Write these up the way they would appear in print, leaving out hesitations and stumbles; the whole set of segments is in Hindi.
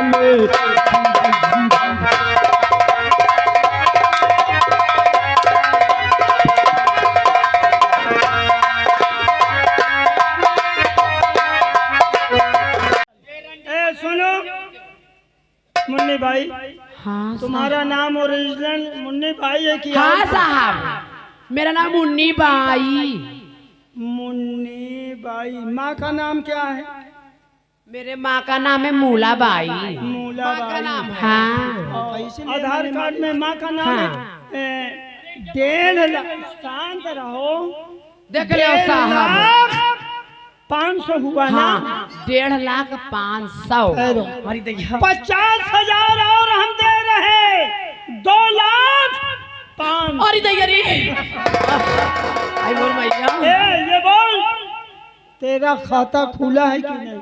वाले। सुनो मुन्नी भाई, हाँ तुम्हारा नाम ओरिजिनल मुन्नी भाई है कि? हाँ साहब, मेरा नाम मुन्नी बाई। मुन्नी बाई। माँ का नाम क्या है? मेरे माँ का नाम है मूला बाई। Mula by. हाँ। आधार कार्ड में माँ का नाम है 1.5 लाख। शांत रहो। देख लो साहब, 500 हुआ ना? हाँ 1,50,500। अरे देखिए 50,000 और हम दे रहे 2,05,000। अरे देखिए आई बोल भैया, ये बोल, तेरा खाता खुला है कि नहीं?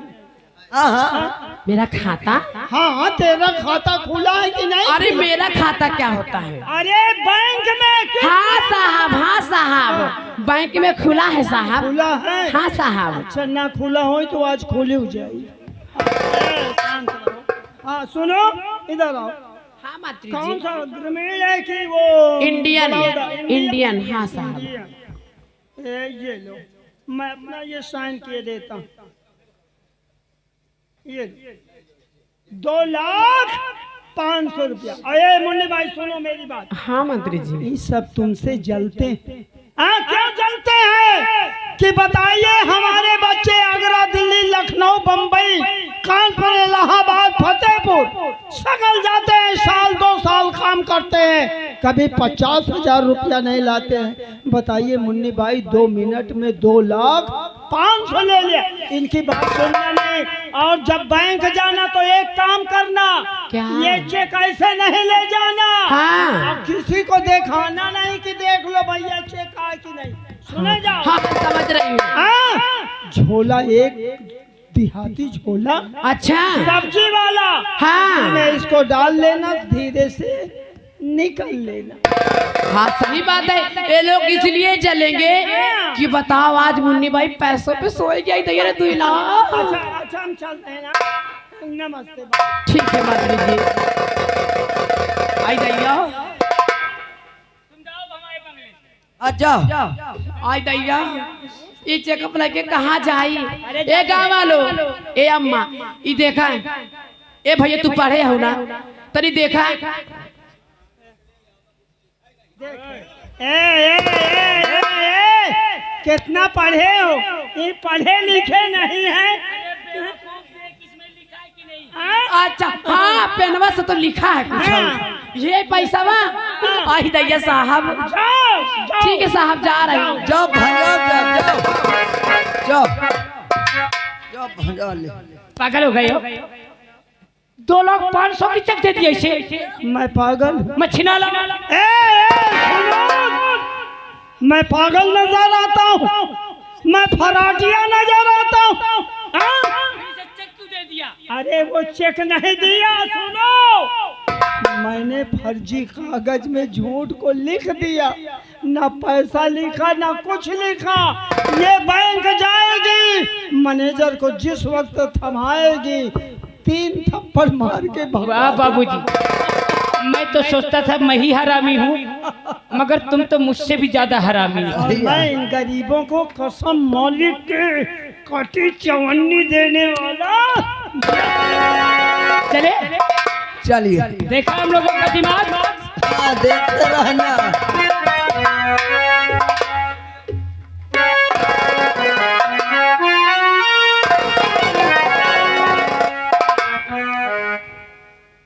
मेरा खाता? हाँ तेरा खाता खुला है कि नहीं? अरे मेरा खाता क्या होता है? अरे बैंक में। हाँ साहब, हाँ साहब, बैंक में खुला है साहब। खुला है? हाँ साहब। अच्छा ना खुला हो तो आज खोले हो जाएगी। शांत रहो। हाँ सुनो, इधर आओ। हाँ मात्री कौन जी। सा ग्रामीण है कि वो इंडियन? इंडियन हाँ साहब। ये लो, मैं अपना ये साइन किए देता हूँ। ये 2,05,000 रुपया। अरे मुन्नी भाई सुनो मेरी बात। हाँ मंत्री जी। ये सब तुमसे जलते हैं। हाँ क्यों जलते हैं कि बताइए? हमारे बच्चे आगरा, दिल्ली, लखनऊ, बम्बई, कानपुर, इलाहाबाद, फतेहपुर सगल जाते हैं, साल 2 साल काम करते हैं, कभी 50,000 रुपया नहीं लाते हैं। बताइए मुन्नी भाई, 2 मिनट में 2,05,000 ले लिया। इनकी बात सुनना नहीं। और जब बैंक जाना तो एक काम करना, क्या? ये चेक ऐसे नहीं ले जाना। हाँ। और किसी को दिखाना नहीं कि देख लो भैया चेक आया कि नहीं। सुने जाओ। हाँ समझ रही हूँ। हाँ? झोला, एक देहाती झोला, अच्छा सब्जी वाला। हाँ। में इसको डाल लेना, धीरे से निकल लेना। हाँ सही बात है। ये लोग इसलिए जलेंगे कि बताओ आज मुन्नी भाई पैसों पे सोए गया इधर 2 लाख। अच्छा हम चलते हैं ना। नमस्ते। ठीक है मंत्री जी। आई दैया, अच्छा आई दैया, ये चेकअप लेके कहाँ जाई? ए गाँव वालो, ए अम्मा, ये देखा, ए भैया तू पढ़े हो ना, तरी देखा। कितना पढ़े हो? ये पढ़े लिखे नहीं है। अच्छा हाँ, पेनवा से तो लिखा है कुछ। ये पैसा वा आई दैया साहब। ठीक है साहब, जा रहे हैं। जाओ भजा ले। पागल हो गए हो? 2,05,000 की चेक दे दिए इसे। मैं पागल? मैं छिना ला। मैं पागल नजर आता हूँ? मैं फराटिया नजर आता हूँ? अरे वो चेक नहीं दिया। सुनो, मैंने फर्जी कागज में झूठ को लिख दिया, ना पैसा लिखा ना कुछ लिखा। ये बैंक जाएगी, मैनेजर को जिस वक्त थमाएगी 3 थप्पड़ मार के भगा। बाबूजी, मैं तो सोचता था मैं ही हरामी हूँ, मगर तुम तो मुझसे भी ज्यादा हरामी हो। और मैं इन गरीबों को कसम मौलिक के कटी चवन्नी देने वाला। चले चलिए। देखा हम लोगों का दिमाग। हाँ देखते रहना।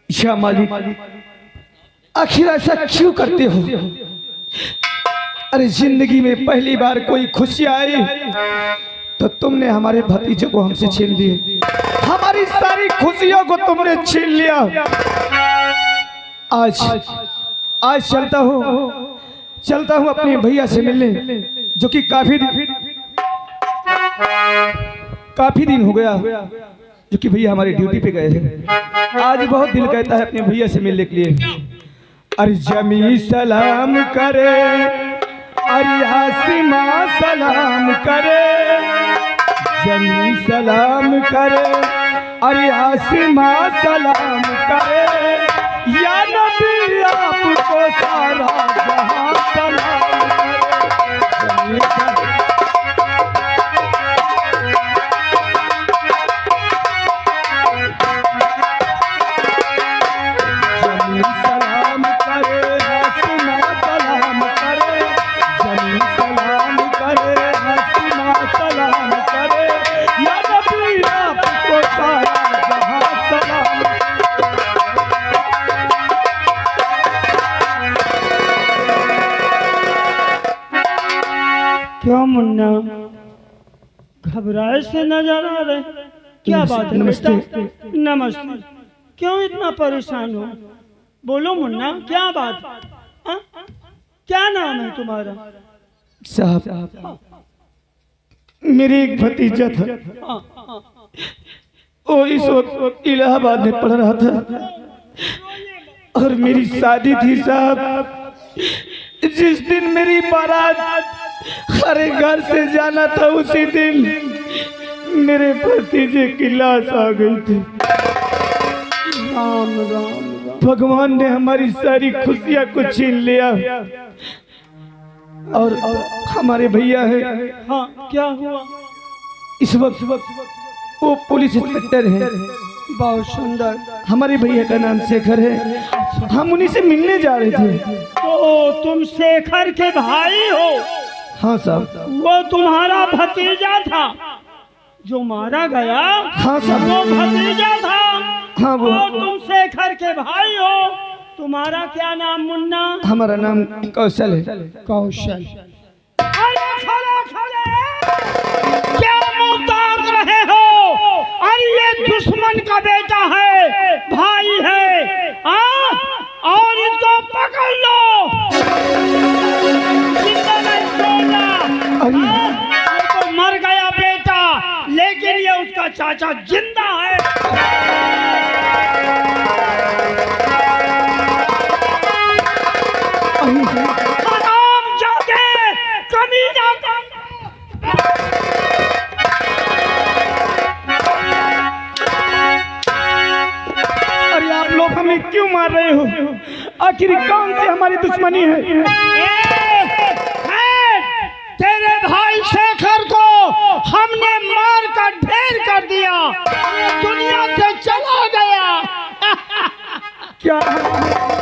या मालिक, आखिर ऐसा क्यों करते हो? अरे जिंदगी में पहली बार कोई खुशी आई तो तुमने हमारे भतीजे को हमसे छीन लिए, हमारी सारी खुशियों को तुमने छीन लिया। आज चलता हूँ अपने भैया से मिलने, जो कि काफी दिन हो गया जो कि भैया हमारी ड्यूटी पे गए हैं। आज बहुत दिल कहता है अपने भैया से मिलने के लिए। अरे जमी सलाम करे, अरे हासिमा सलाम करे, जमी सलाम करे, अरे आसमां सलाम करे या नबी आपको सारा जहां सलाम करे। जमीन सलाम करे आसमां सलाम करे, जमीन सलाम करे आसमां सलाम करे या नबी आपको सारा जहां सलाम। क्या मुन्ना घबराए से नजर आ रहे? क्या बात है? नमस्ते। बेटा? नमस्ते। क्यों इतना परेशान हो? बोलो मुन्ना, क्या बात? हाँ? क्या नाम है तुम्हारा? साहब मेरी एक भतीजा था, हाँ, हाँ। वो इस वक्त इलाहाबाद में पढ़ रहा था और मेरी शादी थी साहब। जिस दिन मेरी बारात हरे घर से जाना था उसी दिन मेरे भतीजे की लाश आ गई थी। राम राम राम। भगवान ने हमारी सारी खुशियां को छीन लिया और हमारे भैया है, हाँ, क्या हुआ? इस वक्त वो पुलिस इंस्पेक्टर है। बहुत सुंदर। हमारे भैया का नाम शेखर है, हम उन्हीं से मिलने जा रहे थे। तो तुम शेखर के भाई हो? हाँ साहब। वो तुम्हारा भतीजा था जो मारा गया? हाँ साहब। वो भतीजा था? हाँ वो। और तुम शेखर के भाई हो? तुम्हारा क्या नाम मुन्ना? हमारा नाम कौशल है। कौशल। अरे खड़े खड़े, क्या मुंह ताक रहे हो? अरे ये दुश्मन का बेटा है, भाई है, और इसको पकड़ लो। जिंदा नहीं छोड़ना। ये तो मर गया बेटा, लेकिन ये उसका चाचा जिंदा है। हराम जाके कमीना। अरे आप लोग हमें क्यों मार रहे हो? आखिर कौन सी हमारी दुश्मनी है? तेरे भाई शेखर को हमने मार कर ढेर कर दिया, दुनिया से चला गया। क्या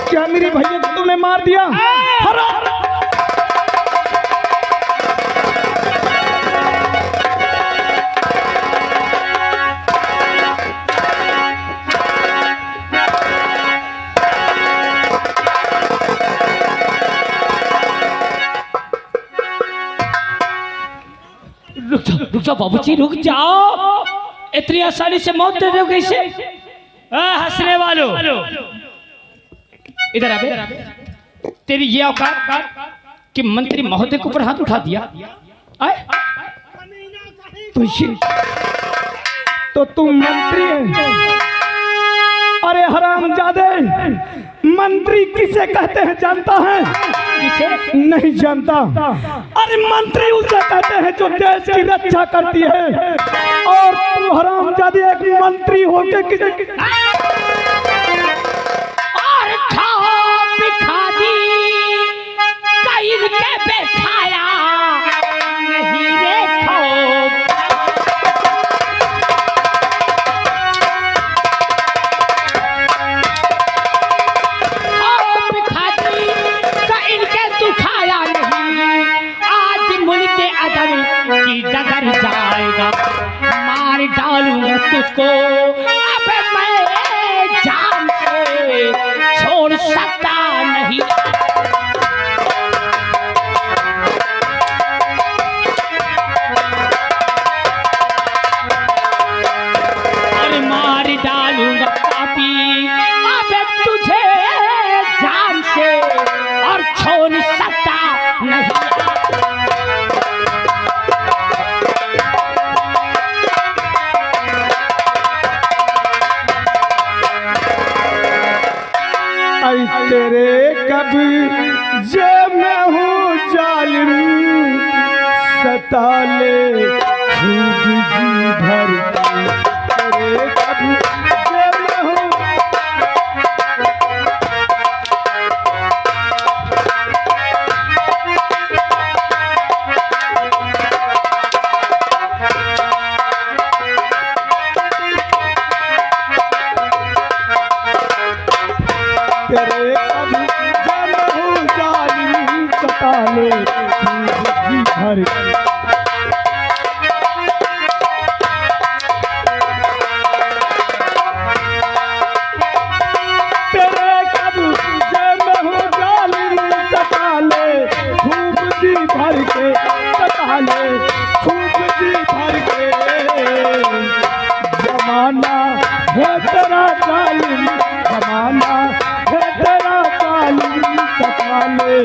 क्या मेरे भैया को तुमने मार दिया? हराम! रुक जाओ बाबूजी, रुक जाओ। इतनी आसानी से मौत दे दोगे इसे? हंसने वालों, इधर आ। तेरी ये औकात कि मंत्री महोदय के ऊपर हाथ उठा दिया? आए? तो तुम मंत्री है? अरे हरामजादे, मंत्री किसे कहते हैं जानता है? किसे? नहीं जानता। अरे मंत्री उसे कहते हैं जो देश की रक्षा करती है, और तुम हरामजादे एक मंत्री होके किसे? और खाओ बिखा दी कहीं के बैठाया नहीं देखो। की डगर जाएगा, मार डालूंगा तुझको। अब मैं जान से छोड़ सकता नहीं। अरे मार डालूंगा पापी, अब तुझे जान से और छोड़ सकता नहीं। तेरे कभी जब मैं हूँ जालिम, सता ले खूब जी भर के। तेरे कभी तू जेल में हो। तेरे कभी जेल में हो जालिम सता ले तू जी भर के। तेरे कभी जेल में हो जालिम सता ले खूब जी भर के, सता ले खूब जी भर के। जमाना है तेरा जालिम, जमाना है तेरा जालिम सता ले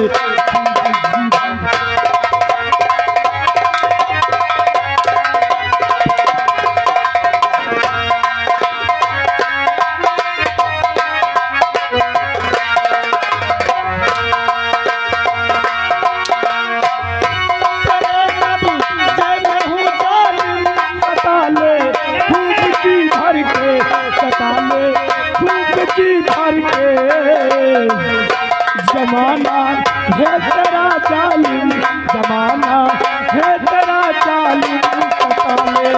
खूब जी भर के। जमाना है तेरा जालिम, जमाना है तेरा जालिम सता ले।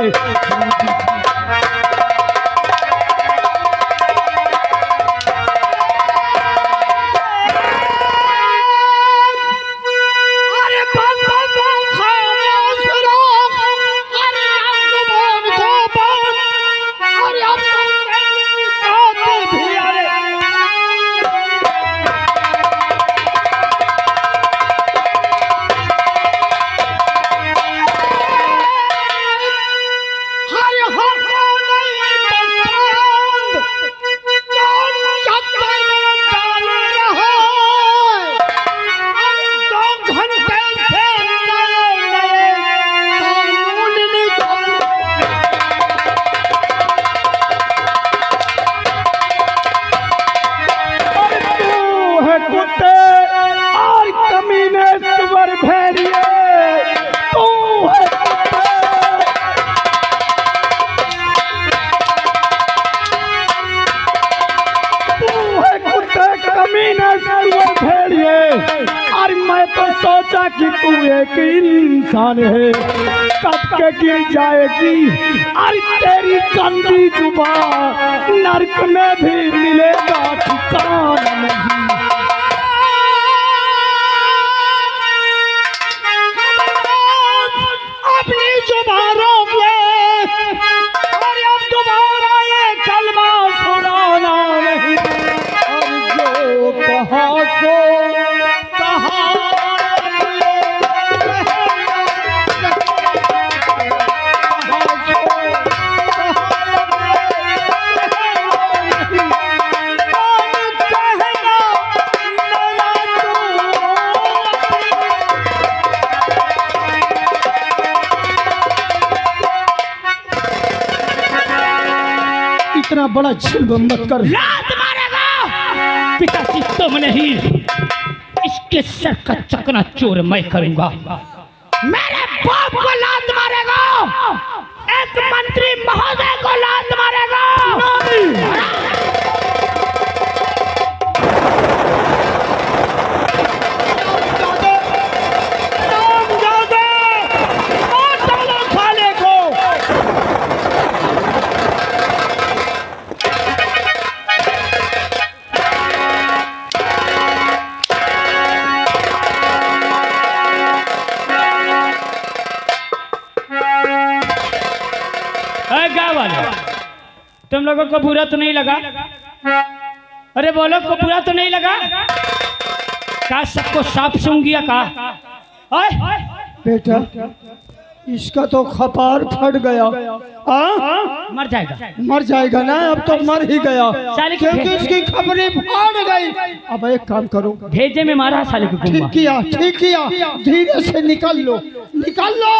अरे खामोश रहो, अरे जुबान को बंद, अरे अब तो भी अरे और मैं तो सोचा कि तू एक इंसान है, कब के गिर जाएगी और तेरी गंदी जुबान नरक में भी मिलेगा ठिकाना नहीं। अपनी जुबान रोक ले और अब दोबारा ये कलमा सुनाना नहीं। और जो कहा सो कहा इतना बड़ा जुल्म मत कर। लात मारेगा पिताजी, तुम नहीं, इसके सर का चकना चूर मैं करूंगा। मेरे बाप को लात मारेगा, एक मंत्री महोदय को लात मारेगा। साले को गाँव वाले, तुम लोगों को बुरा तो नहीं लगा? अरे बोलो, को बुरा तो नहीं लगा? क्या सबको सांप सूंघ गया? का बेटा इसका तो खपार फट गया। मर जाएगा। मर जाएगा ना, अब तो मर ही गया साले की क्योंकि इसकी खबरें फट गई। अब एक काम करो, भेजे में मारा साले को। ठीक किया, ठीक किया, धीरे से निकल लो, निकल लो।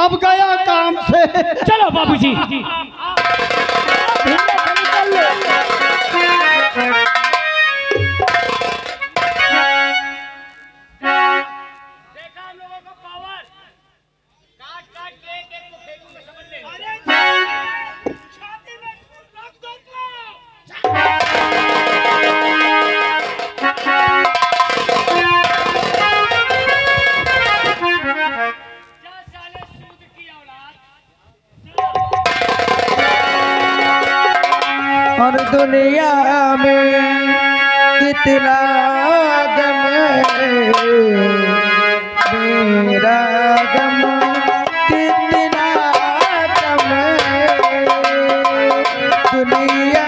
अब गया काम से। चलो बाबूजी। और दुनिया में कितना गम है, मेरा गम कितना गम है, दुनिया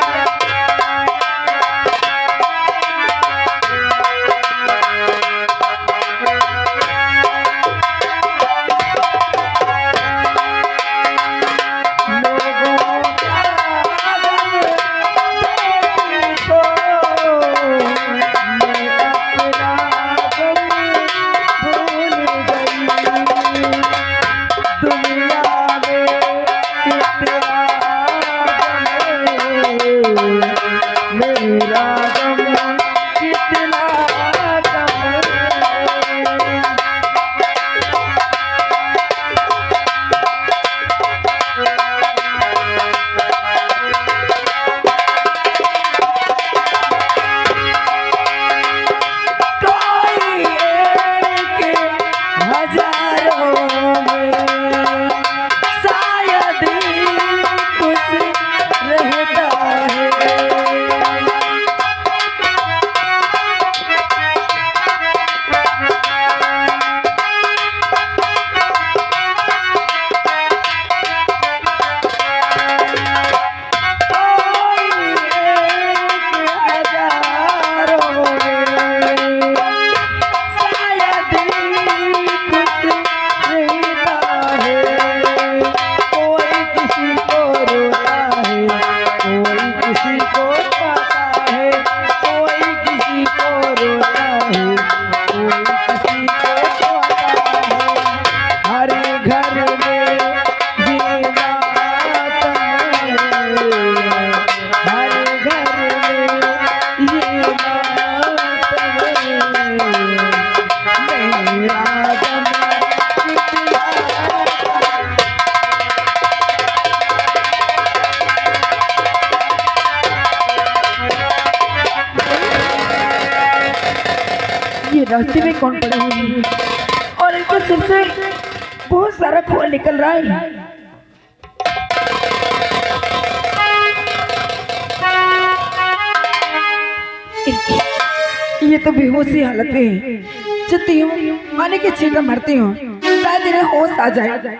रास्ते में कौन पड़े हुए हैं और इनके सिर से बहुत सारा खून निकल रहा है। ये तो बेहोशी हालत में है। चलती हूँ, आने की छींटा मारती हूँ, शायद इन्हें होश आ जाए।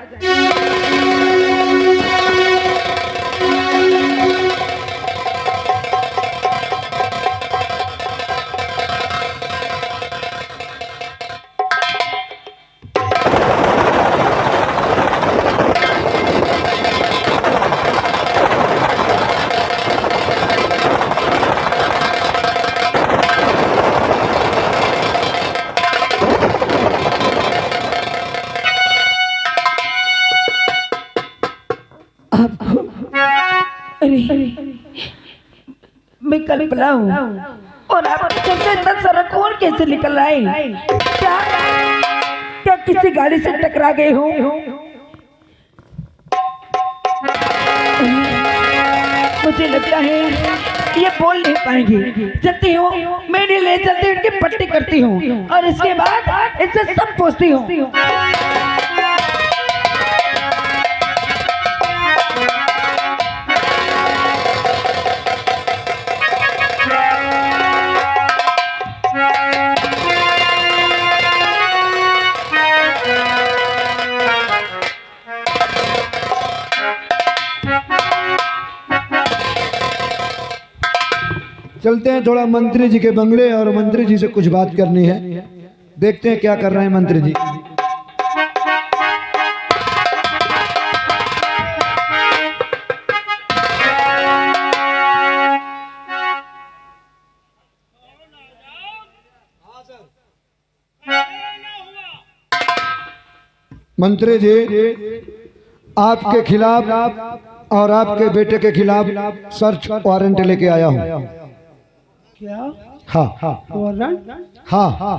मैं कल्पना हूँ और आपके चलते इतना सारा खून कैसे निकल रहा है? क्या किसी गाड़ी से टकरा गए हो? मुझे लगता है ये बोल नहीं पाएंगे। चलती हूँ, मैं नहीं ले चलती, उनकी पट्टी करती हूँ और इसके बाद इससे सब पूछती हूँ। चलते हैं थोड़ा मंत्री जी के बंगले और मंत्री जी से कुछ बात करनी है। देखते हैं क्या कर रहे हैं मंत्री जी। मंत्री जी, आपके खिलाफ और आपके बेटे के खिलाफ सर्च वारंट लेके आया हूँ। क्या हाँ हाँ वारंट? हाँ हाँ,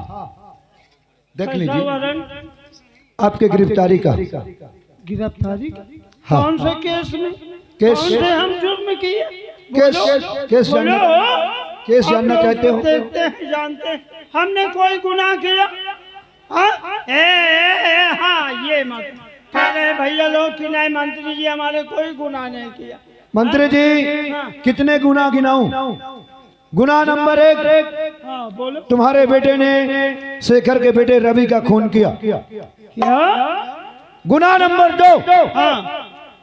देख कैसा लीजिए वारंट? आपके गिरफ्तारी का। गिरफ्तारी? हाँ। कौन से केस में? केस कौन से हम जुर्म किए? केस केस जानना बोलो। केस जानना चाहते हो? देखते हैं, जानते हैं। हमने कोई गुनाह किया? हाँ? हाँ, ये मत कह रहे भैया लोग कि नहीं मंत्री जी हमारे कोई गुनाह नहीं किया। मंत्री जी कितने गुना गिनाऊं? गुना नंबर 1, हाँ बोलो। तुम्हारे बेटे ने शेखर के बेटे रवि का खून किया। क्या? गुना नंबर 2, हाँ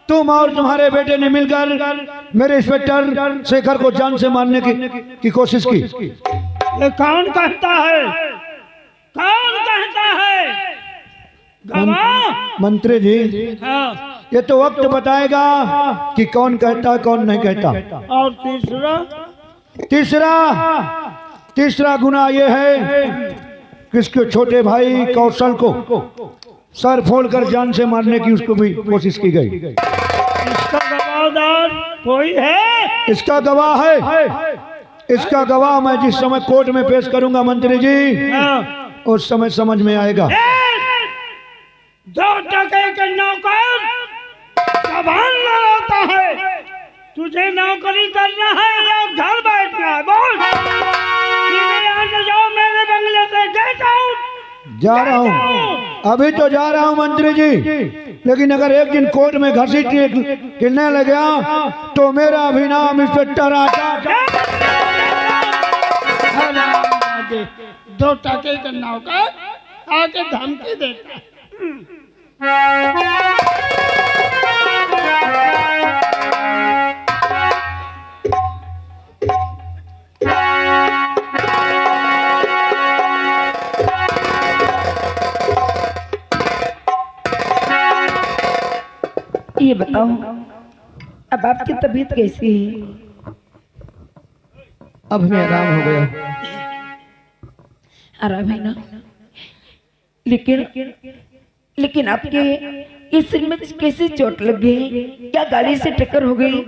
तुम और तुम्हारे बेटे ने मिलकर मेरे इंस्पेक्टर शेखर को जान से मारने की कोशिश की। ये कौन कहता है? कौन कहता है? गवाह? मंत्री जी हाँ। ये तो वक्त बताएगा कि कौन कहता कौन नहीं कहता। और तीसरा? तीसरा गुना ये है कि इसके छोटे भाई कौशल को सर फोड़कर जान से मारने की उसको भी कोशिश की गई। इसका गवाहदार कोई है? इसका गवाह है। इसका गवाह मैं जिस समय कोर्ट में पेश करूंगा मंत्री जी, हाँ। उस समय समझ में आएगा। 2 टके के नौकर जबान लड़ाता है। तुझे नौकरी करना है या घर बैठना है? बोल। सीधे यहाँ से जाओ मेरे बंगले से। Get out. जा रहा हूँ, अभी तो जा रहा हूँ मंत्री जी, लेकिन अगर एक दिन कोर्ट में घसीट गिरने लग गया तो मेरा भी नाम इंस्पेक्टर आता। 2 टके का नौकर आके धमकी देता है। ये बताओ, अब आपकी तबीयत कैसी है? अब हमें आराम हो गया। आराम है ना? लेकिन आपके इस सिर में कैसी चोट लग गई? क्या गाड़ी से टक्कर हो गई?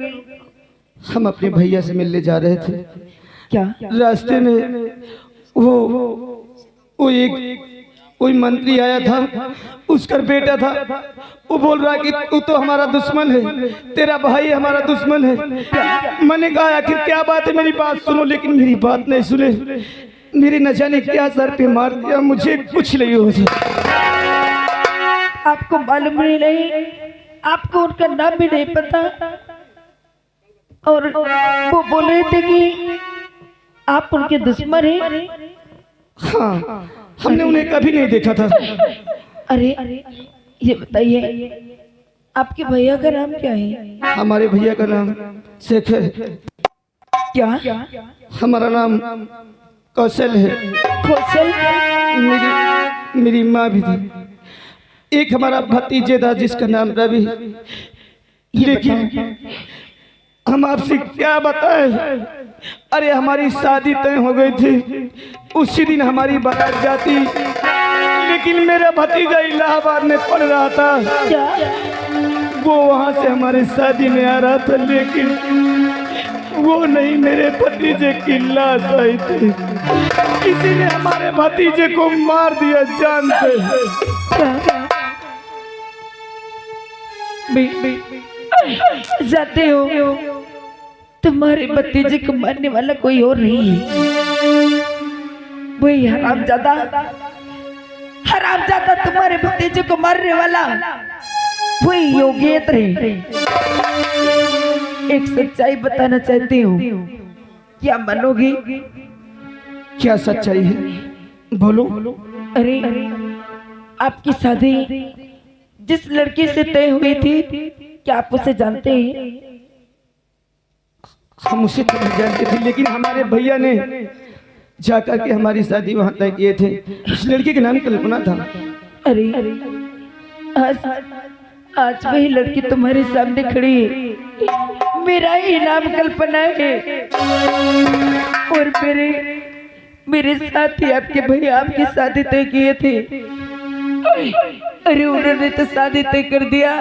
हम अपने भैया से मिलने जा रहे थे। क्या? रास्ते में वो एक कोई मंत्री आया था, उसका बेटा था। वो बोल रहा कि तू तो हमारा दुश्मन है, तेरा भाई हमारा दुश्मन है। मैंने कहा आखिर क्या बात है, मेरी बात सुनो, लेकिन मेरी बात नहीं सुने। मेरी न जाने क्या सर पे मार दिया, मुझे कुछ नहीं हो सकता। आपको मालूम नहीं, आपको उनका नाम भी नहीं पता, और वो बोल रहे थे कि आप उनके दुश्मन हैं। हाँ, हमने उन्हें कभी नहीं देखा था। अरे ये बताइए, आपके भैया का नाम क्या है? हमारे भैया का नाम शेखर है। क्या? हमारा नाम कौशल है। कौशल? मेरी माँ भी थी। एक हमारा भतीजे था जिसका नाम रवि। लेकिन हम आपसे क्या बताएं, अरे हमारी शादी तय हो गई थी, उसी दिन हमारी बारात जाती, लेकिन मेरा भतीजा इलाहाबाद में पढ़ रहा था। वो वहाँ से हमारे शादी में आ रहा था, लेकिन वो नहीं, मेरे भतीजे की लाश आई थी। किसी ने हमारे भतीजे को मार दिया जान से। जाते हो, तुम्हारे भतीजे को मारने वाला कोई और नहीं है, वही हरामजादा तुम्हारे भतीजे को मारने वाला वही योगेंद्र है। एक सच्चाई बताना चाहती हूँ, क्या मानोगी? क्या सच्चाई है, बोलो। अरे आपकी शादी जिस लड़की से तय हुई थी, क्या आप उसे जानते हैं? हम उसे तो नहीं जानते थे, लेकिन हमारे भैया ने जाकर के हमारी शादी वहां तय किए थे। उस लड़की का नाम कल्पना था। अरे आज वही लड़की तुम्हारे सामने खड़ी है। मेरा ही नाम कल्पना है, और मेरे साथ ही आपके भैया आपकी शादी तय किए थे। अरे उन्होंने तो शादी तय कर दिया,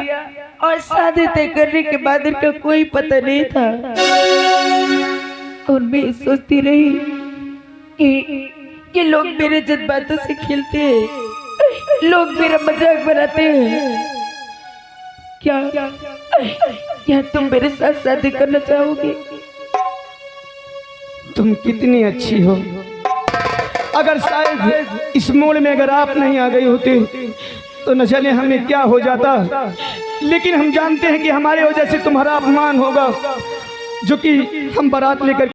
और शादी तय करने के बाद इनका कोई पता नहीं था। और मैं सोचती रही कि लोग मेरे जज्बातों से खेलते हैं, लोग मेरा मजाक बनाते हैं। क्या तुम मेरे साथ शादी करना चाहोगे? तुम कितनी अच्छी हो। अगर शायद इस मोड़ में अगर आप नहीं आ गई होती तो न जाने हमें क्या हो जाता, लेकिन हम जानते हैं कि हमारे वजह से तुम्हारा अपमान होगा, जो कि हम बारात लेकर